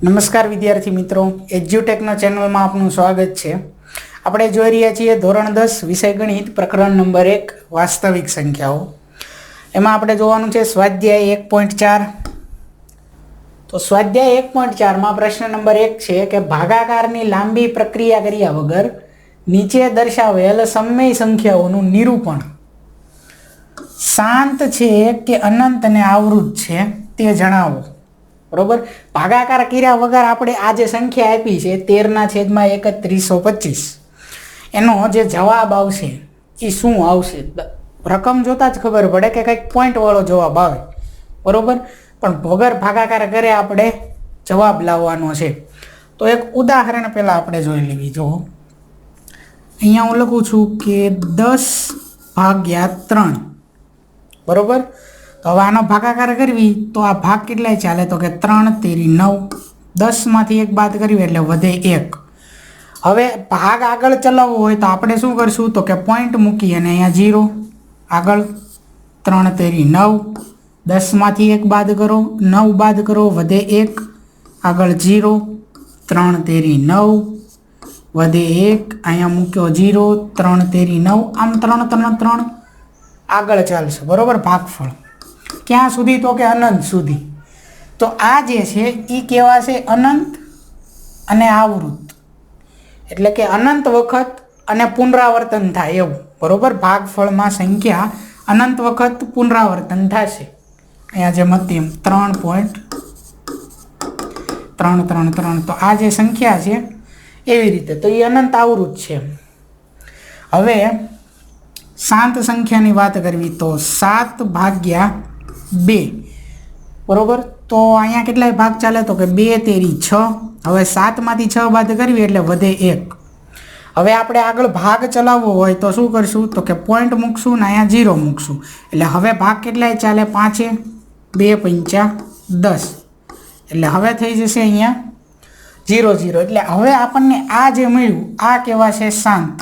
નમસ્કાર વિદ્યાર્થી મિત્રો, એજ્યુટેકનો ચેનલમાં આપનું સ્વાગત છે. આપણે જોઈ રહ્યા છીએ ધોરણ 10 વિષય ગણિત પ્રકરણ નંબર 1 વાસ્તવિક સંખ્યાઓ. એમાં આપણે જોવાનું છે સ્વાધ્યાય 1.4. તો સ્વાધ્યાય 1.4માં પ્રશ્ન નંબર 1 છે કે ભાગાકારની લાંબી પ્રક્રિયા કર્યા વગર નીચે દર્શાવેલ સમય સંખ્યાઓનું નિરૂપણ શાંત છે કે અનંત અને આવૃત છે તે જણાવો. બરોબર, ભાગાકાર કર્યા વગર આપણે આ જે સંખ્યા આપી છે 13/3125 એનો જે જવાબ આવશે એ શું આવશે? રકમ જોતા જ ખબર પડે કે કંઈક પોઈન્ટ વાળો જવાબ આવે. બરોબર, પણ વગર ભાગાકાર કરે આપણે જવાબ લાવવાનો છે. તો એક ઉદાહરણ પહેલાં આપણે જોઈ લેવી. જો અહીંયા હું લખું છું કે 10/3. બરોબર, તો હવે આનો ભાગાકાર કરવી તો આ ભાગ કેટલાય ચાલે? તો કે 3 તેરી 9. 10માંથી 1 બાદ કરવી એટલે વધે 1. હવે ભાગ આગળ ચલાવવો હોય તો આપણે શું કરશું? તો કે પોઈન્ટ મૂકી અને અહીંયા 0 આગળ 3 તેરી 9. 10માંથી 1 બાદ કરો, 9 બાદ કરો, વધે 1. આગળ 0 3 તેરી 9 વધે 1. અહીંયા મૂક્યો 0 3 તેરી 9. આમ 3 3 3 આગળ ચાલશે. બરોબર, ભાગફળ ક્યાં સુધી? તો કે અનંત સુધી. તો આ જે છે એ કહેવાશે અનંત અને આવૃત, એટલે કે અનંત વખત અને પુનરાવર્તન થાય એવું. બરોબર, ભાગફળમાં સંખ્યા અનંત વખત પુનરાવર્તન થશે. અહીંયા જે મધ્યમ 3.333. તો આ જે સંખ્યા છે એવી રીતે, તો એ અનંત આવૃત છે. હવે શાંત સંખ્યાની વાત કરવી તો 7/2. બરોબર, તો અહીંયા કેટલાય ભાગ ચાલે? તો કે 2 તેરી 6. હવે 7માંથી 6 બાદ કરવી એટલે વધે 1. હવે આપણે આગળ ભાગ ચલાવવો હોય તો શું કરશું? તો કે પોઈન્ટ મૂકશું ને અહીંયા 0 મૂકશું. એટલે હવે ભાગ કેટલાય ચાલે? 5 2 5 10. એટલે હવે થઈ જશે અહીંયા 0 0. એટલે હવે આપણને આ જે મળ્યું આ કહેવાશે શાંત.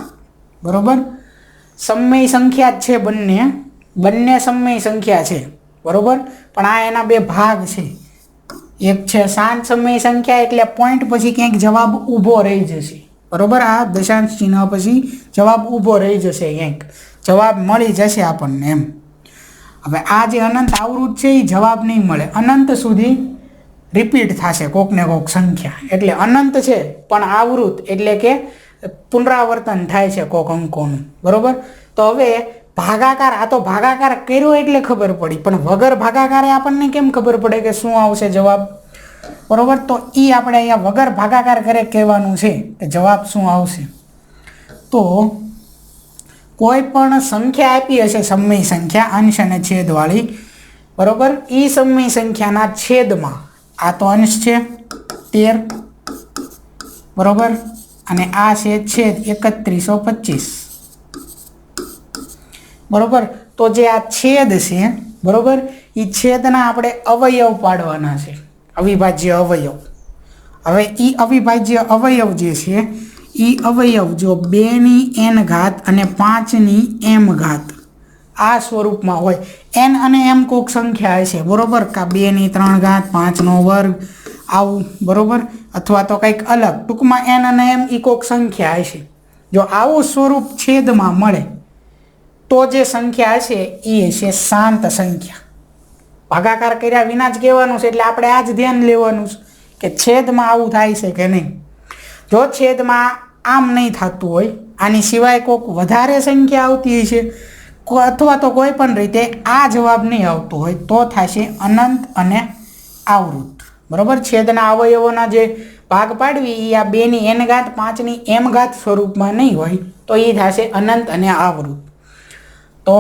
બરોબર, સમય સંખ્યા જ છે, બંને સમય સંખ્યા છે. બરોબર, પણ આ એના બે ભાગ છે. એક છે શાંત સમય સંખ્યા, એટલે પોઈન્ટ પછી ક્યાંક જવાબ ઊભો રહી જશે. બરોબર, આ દશાંશ ચિહ્ન પછી જવાબ ઊભો રહી જશે, ક્યાંક જવાબ મળી જશે આપણને એમ. હવે આ જે અનંત આવૃત છે એ જવાબ નહીં મળે, અનંત સુધી રિપીટ થશે કોક ને કોક સંખ્યા. એટલે અનંત છે પણ આવૃત, એટલે કે પુનરાવર્તન થાય છે કોક અંકોનું. બરોબર, તો હવે ભાગાકાર, આ તો ભાગાકાર કર્યો એટલે ખબર પડી, પણ વગર ભાગાકારે આપણને કેમ ખબર પડે કે શું આવશે જવાબ? બરોબર, તો એ આપણે અહીંયા વગર ભાગાકાર કરે કહેવાનું છે કે જવાબ શું આવશે. તો કોઈ પણ સંખ્યા આપી હશે, સમય સંખ્યા અંશ અને છેદવાળી. બરોબર, એ સમય સંખ્યાના છેદમાં આ તો અંશ છે 13. બરોબર, અને આ છે છેદ 3125. બરોબર, તો જે આ છેદ છે, બરોબર, એ છેદના આપણે અવયવ પાડવાના છે, અવિભાજ્ય અવયવ. હવે એ અવિભાજ્ય અવયવ જે છે એ અવયવ જો 2ની n ઘાત અને 5ની m ઘાત આ સ્વરૂપમાં હોય. n અને m કોઈક સંખ્યા હશે. બરોબર, કા 2ની 3 ઘાત 5નો વર્ગ આવું. બરોબર, અથવા તો કંઈક અલગ, ટૂંકમાં n અને m એ કોઈક સંખ્યા હશે. જો આવું સ્વરૂપ છેદમાં મળે તો જે સંખ્યા હશે એ હશે શાંત સંખ્યા. ભાગાકાર કર્યા વિના જ કહેવાનું છે, એટલે આપણે આ જ ધ્યાન લેવાનું છે કે છેદમાં આવું થાય છે કે નહીં. જો છેદમાં આમ નહીં થતું હોય, આની સિવાય કોઈક વધારે સંખ્યા આવતી હશે અથવા તો કોઈ પણ રીતે આ જવાબ નહીં આવતો હોય તો થશે અનંત અને આવૃત. બરોબર, છેદના અવયવોના જે ભાગ પાડવી એ આ 2ની n ઘાત 5ની m ઘાત સ્વરૂપમાં નહીં હોય તો એ થશે અનંત અને આવૃત. તો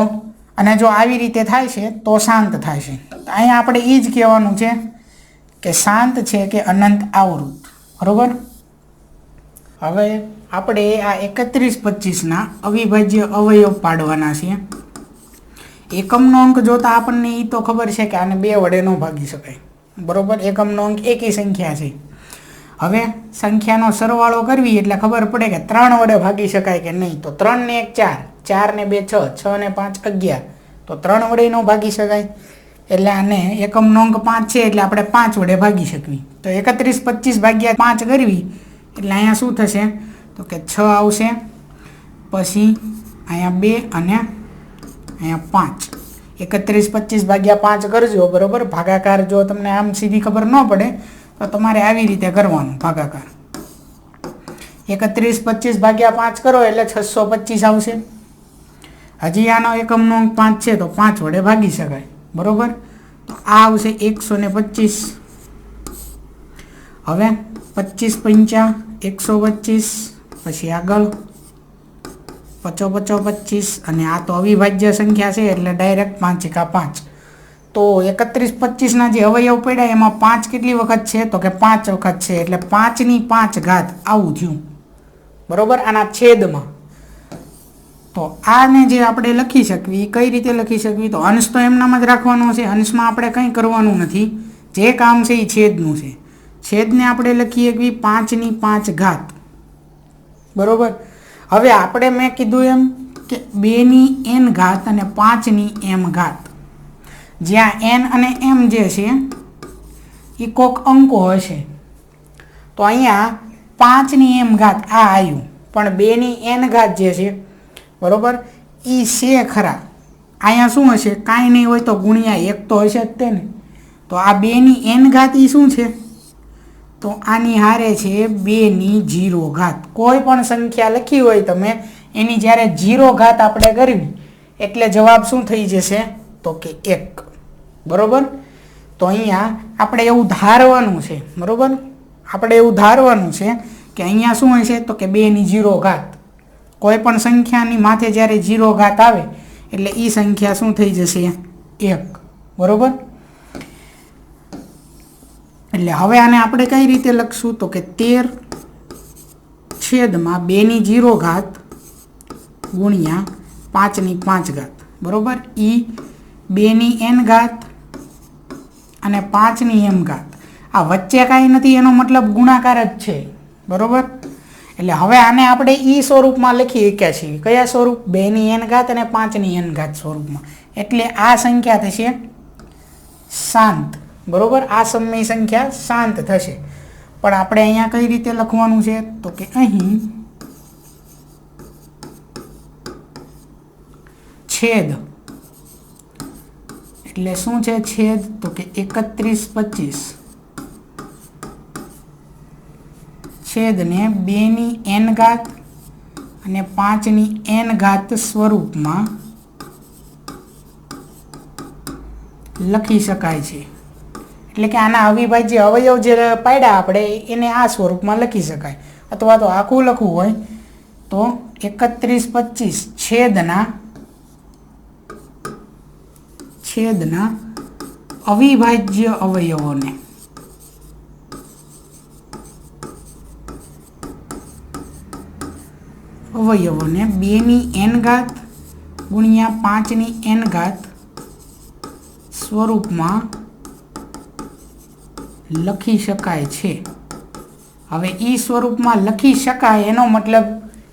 અને જો આવી રીતે થાય છે તો શાંત થાય છે. અહીંયા આપણે એ જ કહેવાનું છે કે શાંત છે કે અનંત આવૃત. બરોબર, હવે આપણે આ 3125ના અવિભાજ્ય અવયવ પાડવાના છે. એકમનો અંક જોતા આપણને એ તો ખબર છે કે આને 2 વડે ન ભાગી શકાય. બરોબર, એકમનો અંક એકી સંખ્યા છે. હવે સંખ્યાનો સરવાળો કરવી એટલે ખબર પડે કે 3 વડે ભાગી શકાય કે નહીં. તો 3 ને 1 4, 4 ને 2 6, 6 ને 5 11. તો 3 વડે ન ભાગી શકાય. એટલે આને એકમનો અંક 5 છે એટલે આપણે 5 વડે ભાગી શકવી. તો 31 25 ભાગ્યા 5 કરવી એટલે અહીંયા શું થશે તો કે 6 આવશે, પછી અહીંયા 2 અને અહીંયા 5. 31 25 ભાગ્યા 5 કરજો, બરાબર. ભાગાકાર જો તમને આમ સીધી ખબર ન પડે તો તમારે આવી રીતે કરવાનું ભાગાકાર. 31 25 ભાગ્યા 5 કરો એટલે 625 આવશે. હજી આનો એકમનો અંક 5 છે તો 5 વડે ભાગી શકાય, બરાબર. તો આ આવશે 125. હવે 25 પંચા 125, પછી આગળ 55 25, અને આ તો અવિભાજ્ય સંખ્યા છે એટલે ડાયરેક્ટ 5 એકા 5. તો 31 25ના જે અવયવ પડ્યા એમાં 5 કેટલી વખત છે તો કે 5 વખત છે, એટલે 5ની 5 ઘાત આવું થયું, બરાબર, આના છેદમાં. તો આને જે આપણે લખી શકવી, કઈ રીતે લખી શકવી, તો અંશ તો એમનામ જ રાખવાનો છે, અંશમાં આપણે કંઈ કરવાનું નથી, જે કામ છે એ છેદનું છે. છેદને આપણે લખી શકવી 5ની 5 ઘાત, બરાબર. હવે આપણે મેં કીધું એમ કે 2ની n ઘાત અને 5ની m ઘાત, જ્યાં n અને m જે છે એ કોક અંકો હશે. તો અહીંયા 5ની m ઘાત આ આવ્યું, પણ 2ની n ઘાત જે છે, બરાબર, એ છે ખરા. અહીંયા શું હશે, કાંઈ નહીં હોય તો ગુણ્યા 1 તો હશે જ તે ને. તો આ 2ની n ઘાત એ શું છે તો આની હારે છે 2ની 0 ઘાત. કોઈ પણ સંખ્યા લખી હોય તમે એની જ્યારે 0 ઘાત આપણે કરવી એટલે જવાબ શું થઈ જશે તો કે 1, બરાબર. તો અહીંયા આપણે એવું ધારવાનું છે, બરાબર, આપણે એવું ધારવાનું છે કે અહીંયા શું હશે તો કે 2ની 0 ઘાત. કોઈ પણ સંખ્યાની માથે જ્યારે 0 ઘાત આવે એટલે એ સંખ્યા શું થઈ જશે 1, બરાબર. એટલે હવે આને આપણે કઈ રીતે લખશું તો કે 13 છેદમાં 2ની 0 ઘાત ગુણ્યા 5ની 5 ઘાત, બરાબર. એ 2ની n ઘાત અને 5ની m ઘાત, આ વચ્ચે કાંઈ નથી, એનો મતલબ ગુણાકાર જ છે, બરાબર. એટલે હવે આને આપણે એ સ્વરૂપમાં લખી શક્યા છીએ. કયા સ્વરૂપ? 2ની n ઘાત અને 5ની n ઘાત સ્વરૂપમાં. એટલે આ સંખ્યા થશે શાંત, બરાબર. આ સમય સંખ્યા શાંત થશે. પણ આપણે અહીંયા કઈ રીતે લખવાનું છે તો કે અહીં છેદ, એટલે શું છે છેદ તો કે 31 25 છેદને 2ની n ઘાત અને 5ની n ઘાત સ્વરૂપમાં લખી શકાય છે. એટલે કે આના અવિભાજ્ય અવયવ જે પાડ્યા આપણે એને આ સ્વરૂપમાં લખી શકાય, અથવા તો આખું લખવું હોય તો 31 25 છેદના અવિભાજ્ય અવયવોને અવયવોને 2ની n ઘાત ગુણ્યા 5ની n ઘાત સ્વરૂપમાં લખી શકાય છે. હવે એ સ્વરૂપમાં લખી શકાય એનો મતલબ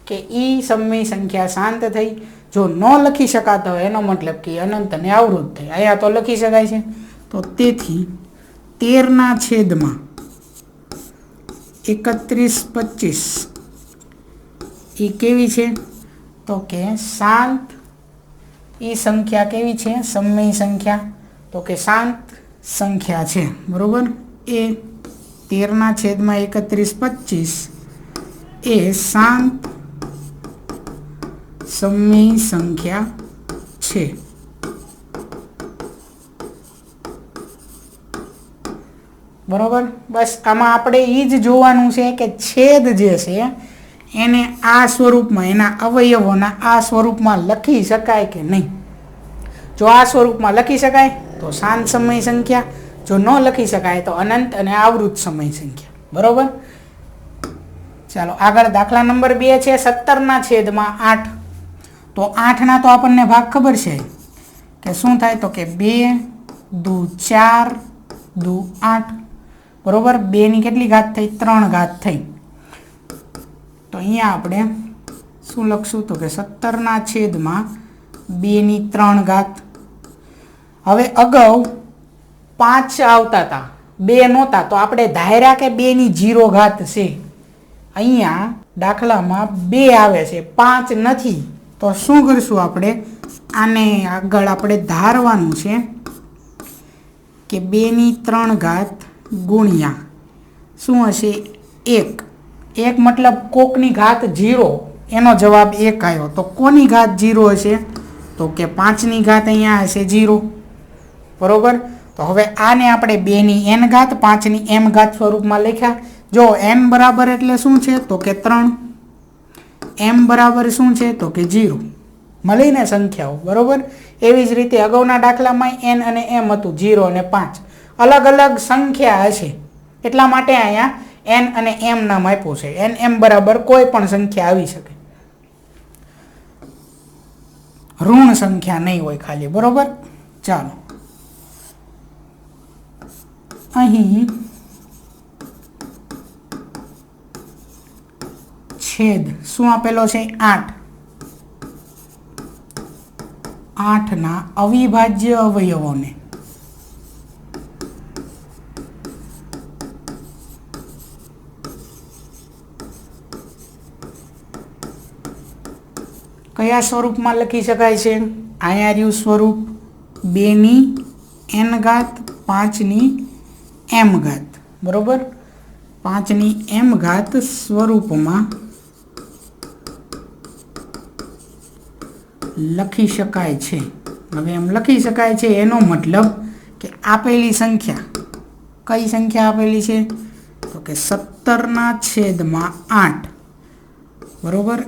કે એ સમય સંખ્યા શાંત થઈ. જો ન લખી શકાતા હોય એનો મતલબ કે અનંતને આવૃત થઈ. અહીંયા તો લખી શકાય છે. તો તેથી 13ના છેદમાં 31 25 એ કેવી છે તો કે શાંત. એ સંખ્યા કેવી છે? સમય સંખ્યા, તો કે શાંત સંખ્યા છે, બરોબર. એ 13ના છેદમાં 31 25 એ શાંત સમય સંખ્યા છે. બરોબર. બસ આમાં આપણે એ જ જોવાનું છે કે છેદ જે છે એને આ સ્વરૂપમાં, એના અવયવોના આ સ્વરૂપમાં લખી શકાય કે નહીં. જો આ સ્વરૂપમાં લખી શકાય તો શાંત સમય સંખ્યા, જો ન લખી શકાય તો અનંત અને આવૃત સમય સંખ્યા. બરોબર. ચાલો આગળ દાખલા નંબર 2 છે 17ના છેદમાં 8. તો 8ના તો આપણને ભાગ ખબર છે કે શું થાય તો કે 2 દુ 4 દુ 8, બરોબર. 2ની કેટલી ઘાત થઈ? 3 ઘાત થઈ. તો અહીંયા આપણે શું લખશું તો કે 17ના છેદમાં 2ની 3 ઘાત. હવે અગાઉ 5 આવતા હતા, 2 નહોતા. તો આપણે ધાર્યા કે 2 ની 0 ઘાત છે. અહીંયા દાખલામાં 2 આવે છે, 5 નથી. તો શું કરશું આપણે? આને આગળ આપણે ધારવાનું છે કે 2 ની 3 ઘાત ગુણ્યા શું હશે? 1. 1 મતલબ કોકની ઘાત 0, એનો જવાબ 1 આવ્યો. તો કોની ઘાત 0 હશે? તો કે 5ની ઘાત અહીંયા હશે 0. બરોબર. તો હવે આને આપણે 2 ની n ઘાત 5 ની m ઘાત સ્વરૂપમાં લખ્યા. જો n બરાબર એટલે શું છે? તો કે 3. m બરાબર શું છે? તો કે 0. મળીને સંખ્યાઓ. બરોબર. એવી જ રીતે અગાઉના દાખલામાં n અને m હતું, 0 અને 5. અલગ અલગ સંખ્યા હશે એટલા માટે અહીંયા n અને m નામ આપ્યું છે. n m બરાબર કોઈ પણ સંખ્યા આવી શકે, ઋણ સંખ્યા નહીં હોય ખાલી. બરોબર. ચાલો અહીં છેદ શું આપેલો છે? 8. 8ના અવિભાજ્ય અવયવોને કયા સ્વરૂપમાં લખી શકાય છે? અહીંયા રહ્યું સ્વરૂપ 2 ની n ઘાત 5 ની m ઘાત. બરોબર. 5 ની m ઘાત સ્વરૂપમાં લખી શકાય છે. હવે એમ લખી શકાય છે એનો મતલબ કે આપેલી સંખ્યા, કઈ સંખ્યા આપેલી છે? તો કે 17/8. બરોબર.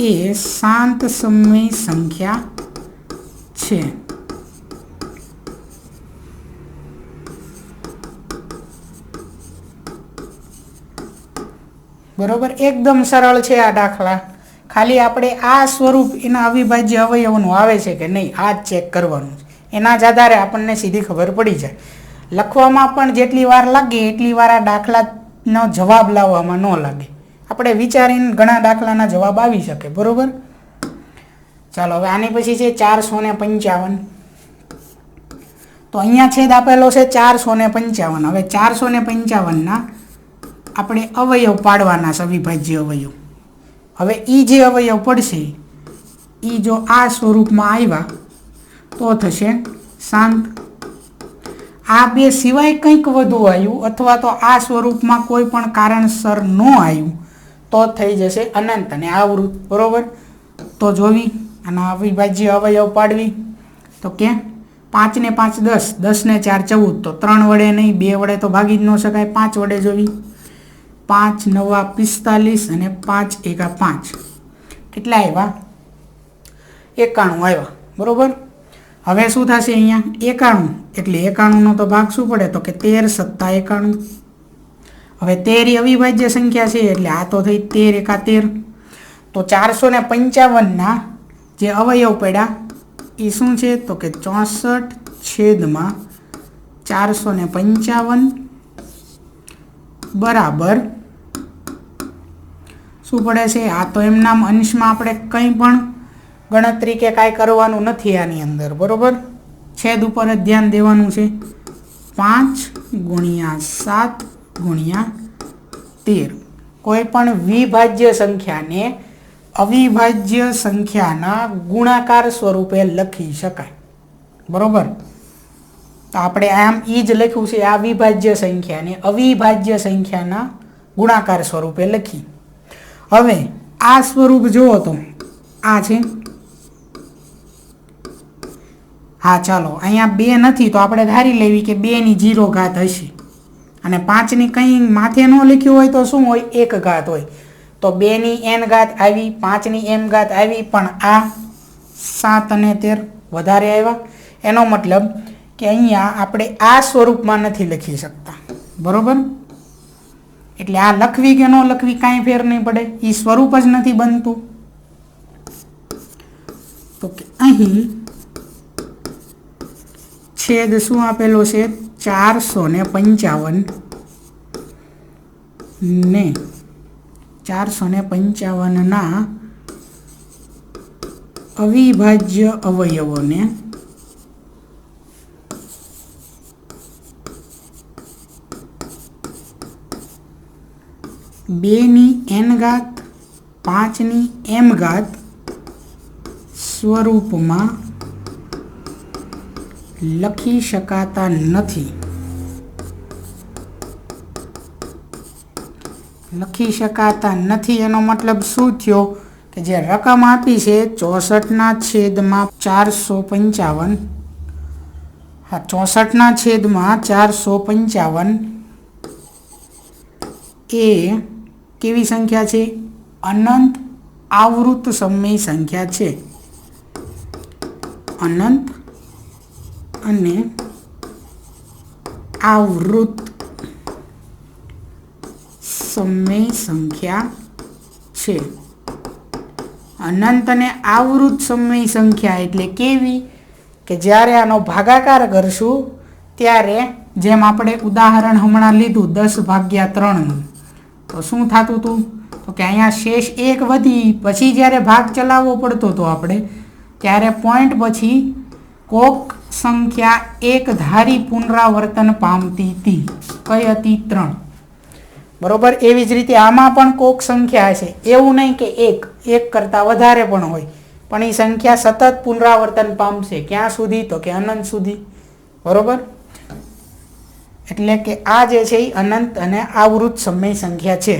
એ શાંત સમય સંખ્યા છે. બરોબર. એકદમ સરળ છે આ દાખલા. ખાલી આપણે આ સ્વરૂપ એના અવિભાજ્ય અવયવનું આવે છે કે નહીં આ જ ચેક કરવાનું છે. એના જ આધારે આપણને સીધી ખબર પડી જાય. લખવામાં પણ જેટલી વાર લાગે એટલી વાર આ દાખલાનો જવાબ લાવવામાં ન લાગે. આપણે વિચારીને ઘણા દાખલાના જવાબ આવી શકે. બરોબર. ચાલો હવે આની પછી છે 455. તો અહીંયા છેદ આપેલો છે 455. હવે 455ના આપણે અવયવ પાડવાના છે, અવિભાજ્ય અવયવ. હવે એ જે અવયવ પડશે એ જો આ સ્વરૂપમાં આવ્યા તો થશે શાંત. આ બે સિવાય કંઈક વધુ આવ્યું અથવા તો આ સ્વરૂપમાં કોઈ પણ કારણસર ન આવ્યું તો થઈ જશે અનંત અને આવૃત. બરોબર. તો જોવી આના અવિભાજ્ય અવયવ પાડવી તો કે 5 ને 5 10, 10 ને 4 14. તો 3 વડે નહીં, 2 વડે તો ભાગી જ ન શકાય. 5 વડે જોવી. 5 9 45 અને 5 1 5. કેટલા આવ્યા? 91 આવ્યા. બરોબર. હવે શું થશે? અહીંયા 91 એટલે 91નો તો ભાગ શું પડે? તો કે 13 સત્તા 91. હવે 13 અવિભાજ્ય સંખ્યા છે એટલે આ તો થઈ 13 એકા 13. તો 455ના જે અવયવ પડ્યા એ શું છે? તો કે 64/455 બરાબર શું પડે છે? આ તો એમ નામ અંશમાં આપણે કંઈ પણ ગણતરી કે કાંઈ કરવાનું નથી આની અંદર. બરોબર. છેદ ઉપર જ ધ્યાન દેવાનું છે. 5 ગુણ્યા 7 ગુણ્યા 13. કોઈ પણ વિભાજ્ય સંખ્યાને અવિભાજ્ય સંખ્યાના ગુણાકાર સ્વરૂપે લખી શકાય. બરોબર. તો આપણે આમ એ જ લખ્યું છે, આ વિભાજ્ય સંખ્યાને અવિભાજ્ય સંખ્યાના ગુણાકાર સ્વરૂપે લખી. હવે આ સ્વરૂપ જુઓ તો આ છે. હા ચાલો અહીંયા 2 નથી તો આપણે ધારી લેવી કે 2 ની 0 ઘાત હશે અને 5 ની કંઈ માથે ન લખ્યું હોય તો શું હોય? 1 ઘાત હોય. તો 2 ની n ઘાત આવી, 5 ની m ઘાત આવી, પણ આ 7 અને 13 વધારે આવ્યા. એનો મતલબ કે અહીંયા આપણે આ સ્વરૂપમાં નથી લખી શકતા. બરોબર. એટલે આ લખવી કે ન લખવી કાંઈ ફેર નહીં પડે, એ સ્વરૂપ જ નથી બનતું. તો કે અહીં છેદ શું આપેલો છે? 455 ને 455ના અવિભાજ્ય અવયવોને 2n ઘાત 5m ઘાત સ્વરૂપમાં લખી શકાતા નથી. લખી શકાતા નથી એનો મતલબ શું થયો કે જે રકમ આપી છે 64/455, હા 64/455 એ કેવી સંખ્યા છે? અનંત આવૃત સમય સંખ્યા છે. અનંત અને આવૃત સમય સંખ્યા છે. અનંત અને આવૃત સમય સંખ્યા એટલે કેવી કે જ્યારે આનો ભાગાકાર કરશું ત્યારે જેમ આપણે ઉદાહરણ હમણાં લીધું 10/3નું, તો શું થતું હતું? તો કે અહીંયા શેષ 1 વધી, પછી જ્યારે ભાગ ચલાવવો પડતો હતો આપણે, ત્યારે પોઈન્ટ પછી કોક સંખ્યા એક ધારી પુનરાવર્તન પામતી હતી. કઈ હતી? 3. બરોબર. એવી જ રીતે આમાં પણ કોક સંખ્યા છે, એવું નહીં કે એક કરતાં વધારે પણ હોય, પણ એ સંખ્યા સતત પુનરાવર્તન પામશે. ક્યાં સુધી? તો કે અનંત સુધી. બરોબર. એટલે કે આ જે છે એ અનંત અને આવૃત સમય સંખ્યા છે.